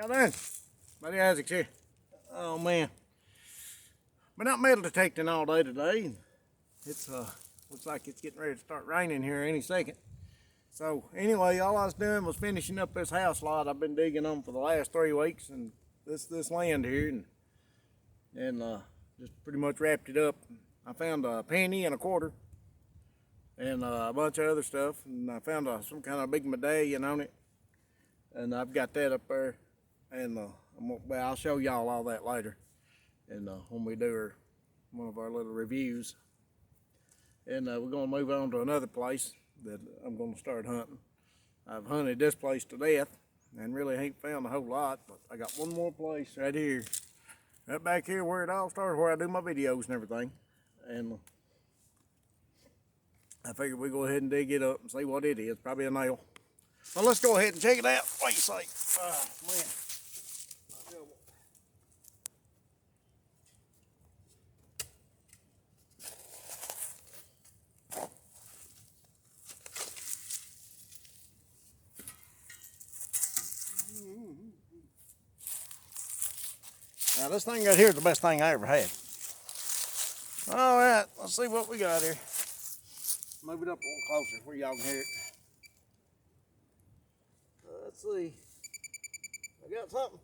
How then? Buddy Isaac's here. Oh man. Been out metal detecting all day today. It's looks like it's getting ready to start raining here any second. So anyway, all I was doing was finishing up this house lot I've been digging on for the last 3 weeks, and this land here, and just pretty much wrapped it up. I found a penny and a quarter and a bunch of other stuff, and I found some kind of big medallion on it, and I've got that up there, and I'll show y'all all that later, and when we do one of our little reviews. And we're going to move on to another place that I'm going to start hunting. I've hunted this place to death and really ain't found a whole lot, but I got one more place right here, right back here where it all started, where I do my videos and everything. And I figured we go ahead and dig it up and see what it is. Probably a nail. Well, let's go ahead and check it out. What do you say? Man. Now this thing right here is the best thing I ever had. All right, let's see what we got here. Move it up a little closer where y'all can hear it. Let's see. I got something.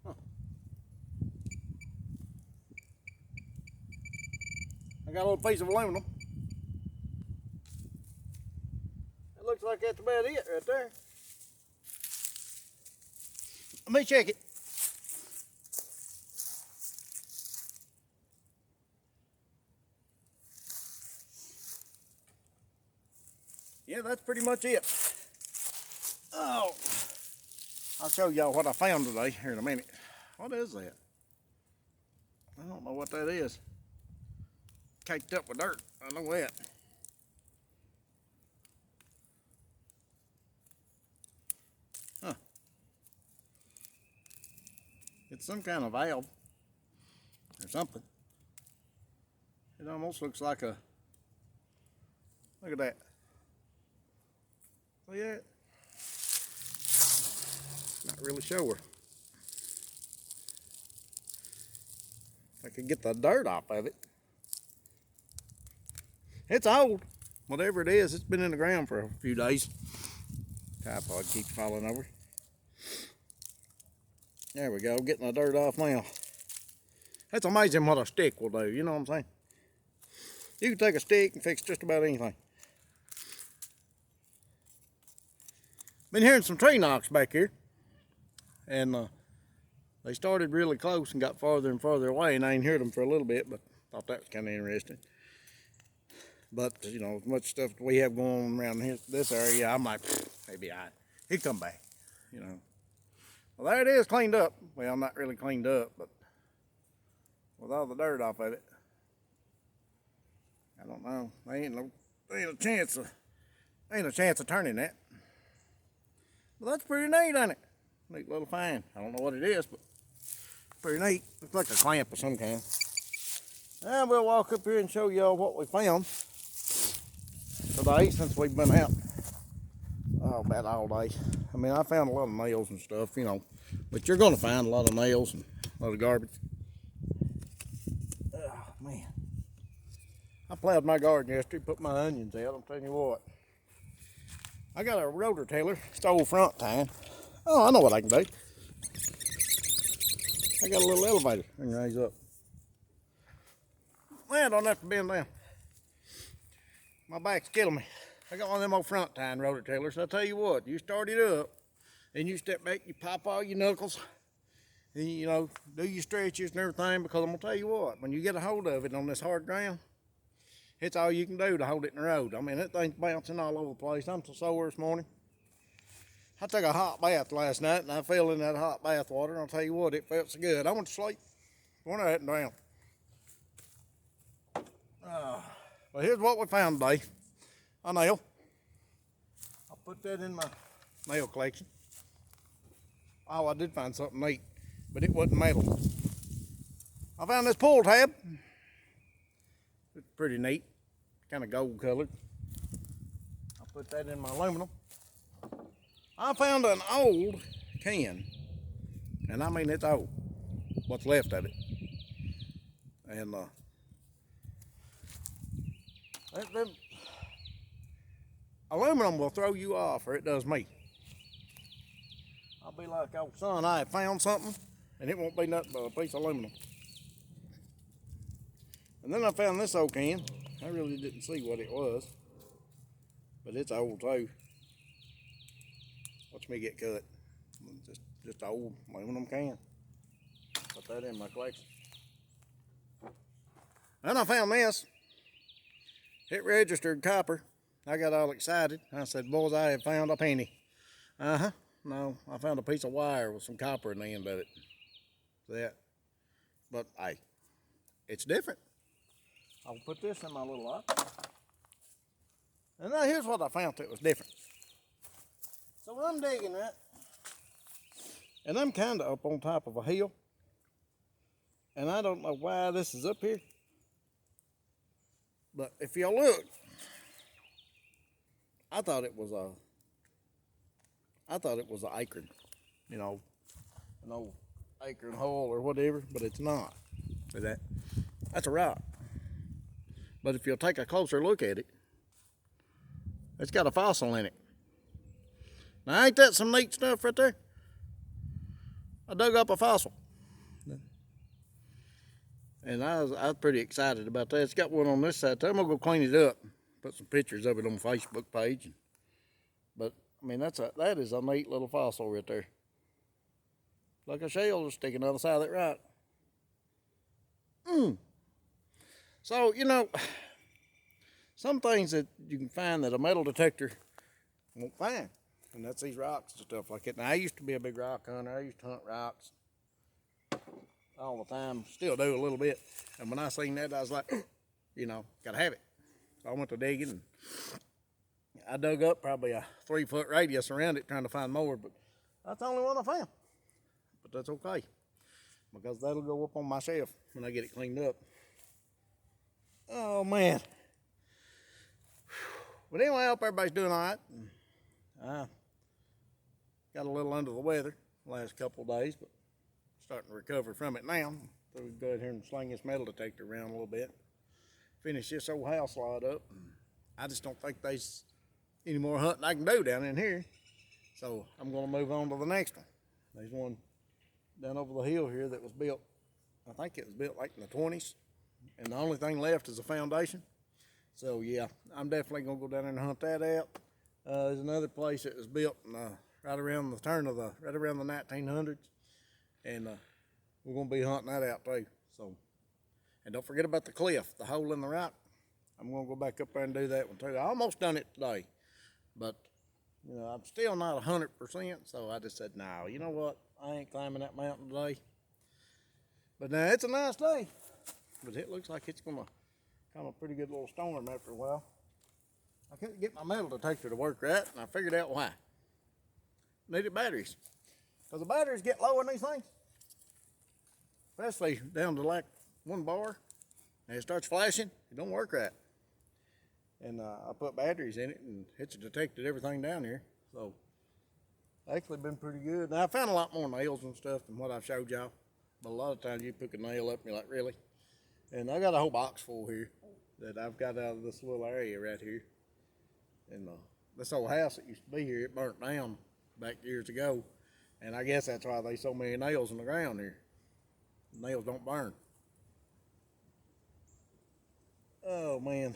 Huh. I got a little piece of aluminum. It looks like that's about it right there. Let me check it. Yeah, that's pretty much it. Oh, I'll show y'all what I found today here in a minute. What is that? I don't know what that is. Caked up with dirt, I know that. Huh. It's some kind of valve or something. It almost looks like a, look at that. Look at that. Not really sure. If I could get the dirt off of it. It's old. Whatever it is, it's been in the ground for a few days. Tripod keeps falling over. There we go, getting the dirt off now. That's amazing what a stick will do, you know what I'm saying? You can take a stick and fix just about anything. Been hearing some tree knocks back here. And they started really close and got farther and farther away, and I ain't heard them for a little bit, but thought that was kind of interesting. But, you know, as much stuff we have going on around this area, I'm like, maybe he'll come back, you know. Well, there it is, cleaned up. Well, not really cleaned up, but with all the dirt off of it. I don't know. There ain't a chance of turning that. Well, that's pretty neat, ain't it? Neat little find. I don't know what it is, but pretty neat. Looks like a clamp of some kind. And we'll walk up here and show y'all what we found today since we've been out. Oh, about all day. I mean, I found a lot of nails and stuff, you know, but you're going to find a lot of nails and a lot of garbage. Oh, man. I plowed my garden yesterday, put my onions out. I'm telling you what. I got a rotor tiller, it's old front tine. Oh, I know what I can do. I got a little elevator I can raise up. Man, I don't have to bend down. My back's killing me. I got one of them old front tine rotor tillers. I tell you what, you start it up, and you step back, you pop all your knuckles, and you know, do your stretches and everything, because I'm gonna tell you what, when you get a hold of it on this hard ground, it's all you can do to hold it in the road. I mean, that thing's bouncing all over the place. I'm so sore this morning. I took a hot bath last night, and I fell in that hot bath water, and I'll tell you what, it felt so good. I went to sleep. Went out and down. Well, here's what we found today. A nail. I'll put that in my nail collection. Oh, I did find something neat, but it wasn't metal. I found this pull tab. It's pretty neat, kind of gold colored. I'll put that in my aluminum. I found an old can, and I mean it's old, what's left of it. And that aluminum will throw you off, or it does me. I'll be like, oh son, I have found something, and it won't be nothing but a piece of aluminum. And then I found this old can. I really didn't see what it was, but it's old too. Watch me get cut. Just an old aluminum can. Put that in my collection. And I found this. It registered copper. I got all excited. I said, boys, I have found a penny. No, I found a piece of wire with some copper in the end of it. That. But hey, it's different. I'll put this in my little lock. And now here's what I found that was different. So I'm digging that. And I'm kind of up on top of a hill. And I don't know why this is up here. But if you look, I thought it was an acorn, you know, an old acorn hole or whatever, but it's not. See that? That's a rock. But if you'll take a closer look at it, it's got a fossil in it. Now ain't that some neat stuff right there? I dug up a fossil. And I was pretty excited about that. It's got one on this side. I'm gonna go clean it up, put some pictures of it on the Facebook page. But I mean, that is a neat little fossil right there. Like a shell just sticking on the side of that rock. So you know, some things that you can find that a metal detector won't find, and that's these rocks and stuff like that. Now I used to be a big rock hunter. I used to hunt rocks all the time, still do a little bit. And when I seen that, I was like, you know, gotta have it. So I went to digging, and I dug up probably a 3-foot radius around it trying to find more, but that's the only one I found. But that's okay, because that'll go up on my shelf when I get it cleaned up. Oh man. But anyway, I hope everybody's doing all right. I got a little under the weather the last couple of days, but starting to recover from it now. So we go out here and sling this metal detector around a little bit. Finish this old house lot up. I just don't think there's any more hunting I can do down in here. So I'm gonna move on to the next one. There's one down over the hill here that was built, I think it was built like in the 20s. And the only thing left is a foundation. So yeah, I'm definitely gonna go down there and hunt that out. There's another place that was built right around the 1900s. And we're gonna be hunting that out too. So, and don't forget about the cliff, the hole in the rock. I'm gonna go back up there and do that one too. I almost done it today, but you know, I'm still not 100%. So I just said, no, you know what? I ain't climbing that mountain today. But now it's a nice day, but it looks like it's gonna come a pretty good little storm after a while. I couldn't get my metal detector to work right, and I figured out why. Needed batteries. Because the batteries get low in these things, especially down to like 1 bar, and it starts flashing, it don't work right. And I put batteries in it, and it's detected everything down here. So, actually been pretty good. Now I found a lot more nails and stuff than what I've showed y'all, but a lot of times you pick a nail up and you're like, really? And I got a whole box full here that I've got out of this little area right here. And this old house that used to be here, it burnt down back years ago. And I guess that's why there's so many nails in the ground here. Nails don't burn. Oh man.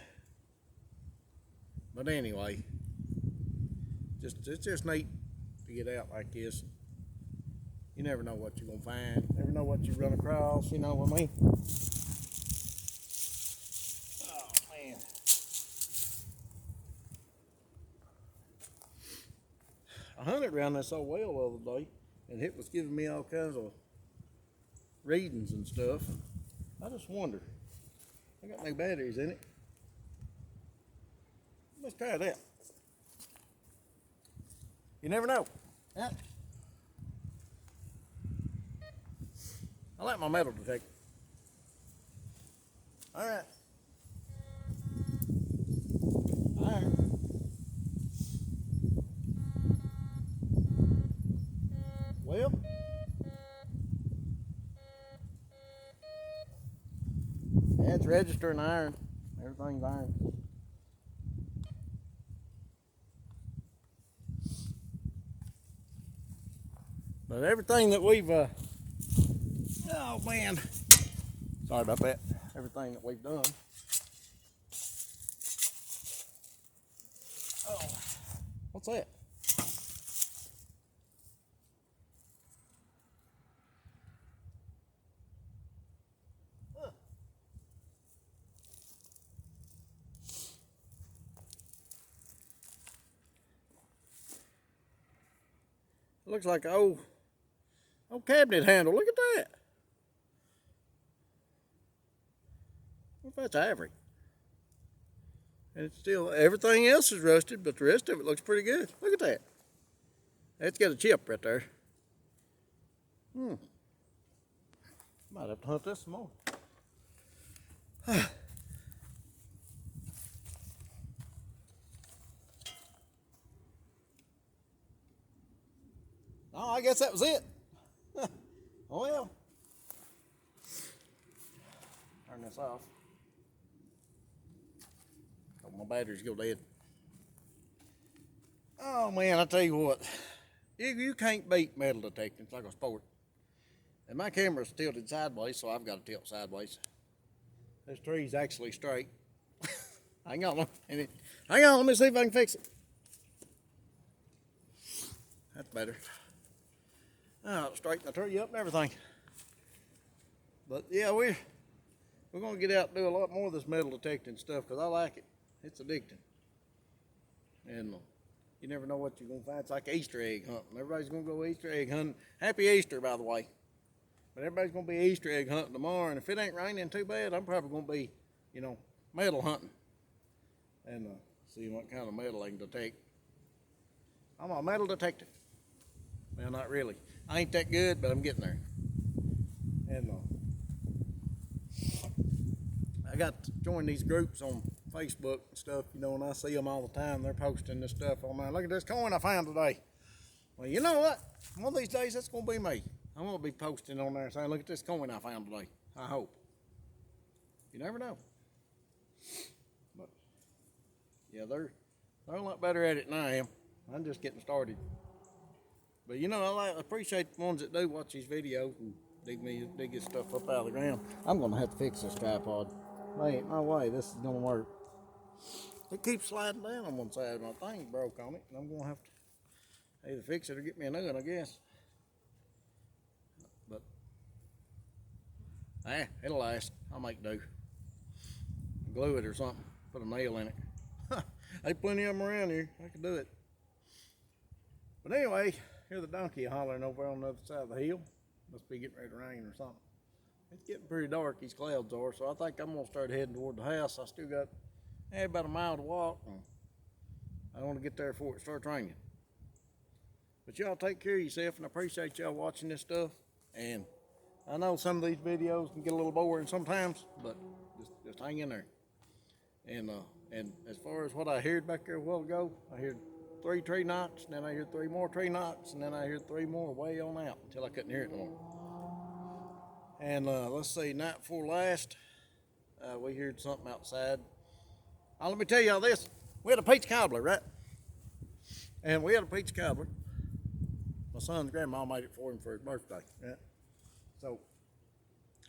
But anyway, it's just neat to get out like this. You never know what you're gonna find. Never know what you run across, you know what I mean? Oh man. I hunted around this old well the other day, and it was giving me all kinds of readings and stuff. I just wonder. I got no batteries in it. Let's try that. You never know. Yeah. I like my metal detector. All right. All right. Well, yeah, it's registering iron. Everything's iron. But everything that we've, oh man, sorry about that. Everything that we've done. Oh, what's that? Huh. It looks like an old cabinet handle. Look at that. What if that's ivory? And it's still, everything else is rusted, but the rest of it looks pretty good. Look at that. That's got a chip right there. Might have to hunt this some more. Oh, I guess that was it. Oh well. Turn this off. Oh, my batteries go dead. Oh man, I tell you what. You can't beat metal detecting. It's like a sport. And my camera's tilted sideways, so I've got to tilt sideways. This tree's actually straight. Hang on, hang on, let me see if I can fix it. That's better. I'll straighten the tree up and everything. But yeah, we're gonna get out and do a lot more of this metal detecting stuff because I like it. It's addicting. And you never know what you're gonna find. It's like Easter egg hunting. Everybody's gonna go Easter egg hunting. Happy Easter, by the way. But everybody's gonna be Easter egg hunting tomorrow, and if it ain't raining too bad, I'm probably gonna be, metal hunting and see what kind of metal I can detect. I'm a metal detective. Well, not really. I ain't that good, but I'm getting there. And I got to join these groups on Facebook and stuff, and I see them all the time. They're posting this stuff on there. Look at this coin I found today. Well, you know what? One of these days, that's going to be me. I'm going to be posting on there saying, look at this coin I found today. I hope. You never know. But, yeah, they're a lot better at it than I am. I'm just getting started. But, I appreciate the ones that do watch these videos and dig this stuff up out of the ground. I'm going to have to fix this tripod. There ain't no way this is going to work. It keeps sliding down on one side. My thing broke on it, and I'm going to have to either fix it or get me a new one, I guess. But, it'll last. I'll make do. Glue it or something. Put a nail in it. There's plenty of them around here. I can do it. But anyway, hear the donkey hollering over on the other side of the hill. Must be getting ready to rain or something. It's getting pretty dark, these clouds are, so I think I'm going to start heading toward the house. I still got about a mile to walk, and I want to get there before it starts raining. But y'all take care of yourself, and I appreciate y'all watching this stuff. And I know some of these videos can get a little boring sometimes, but just hang in there. And as far as what I heard back there a while ago, I heard 3 tree knocks, and then I heard 3 more tree knocks, and then I heard 3 more way on out until I couldn't hear it no more. And let's see, night before last, we heard something outside. Let me tell y'all this. We had a peach cobbler, right? And we had a peach cobbler. My son's grandma made it for him for his birthday, right? So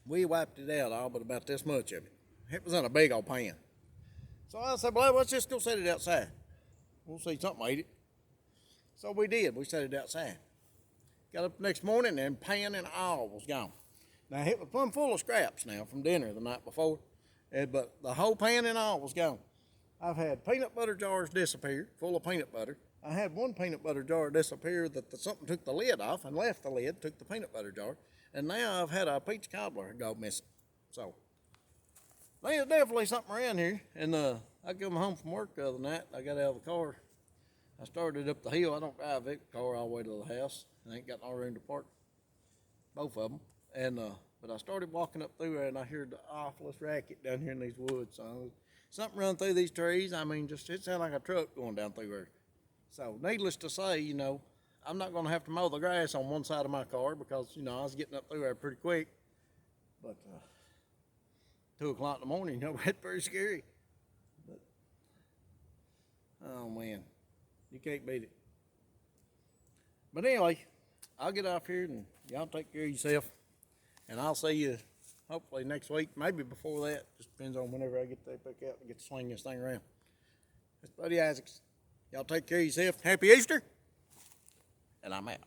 we wiped it out all but about this much of it. It was in a big old pan. So I said, well, let's just go set it outside. We'll see something ate it. So we did. We set it outside. Got up the next morning and pan and all was gone. Now it was plumb full of scraps now from dinner the night before, but the whole pan and all was gone. I've had peanut butter jars disappear, full of peanut butter. I had one peanut butter jar disappear that something took the lid off and left the lid, took the peanut butter jar, and now I've had a peach cobbler go missing. So there's definitely something around here. And I come home from work the other night. I got out of the car. I started up the hill. I don't drive the car all the way to the house. I ain't got no room to park both of them. And but I started walking up through there, and I heard the awfulest racket down here in these woods. So something run through these trees. I mean, it sounded like a truck going down through there. So needless to say, I'm not gonna have to mow the grass on one side of my car because, you know, I was getting up through there pretty quick. But 2 o'clock in the morning, you know, it's pretty scary. But, oh man, you can't beat it. But anyway, I'll get off here and y'all take care of yourself. And I'll see you hopefully next week, maybe before that. Just depends on whenever I get there back out and get to swing this thing around. That's Buddy Isaacs. Y'all take care of yourself. Happy Easter. And I'm out.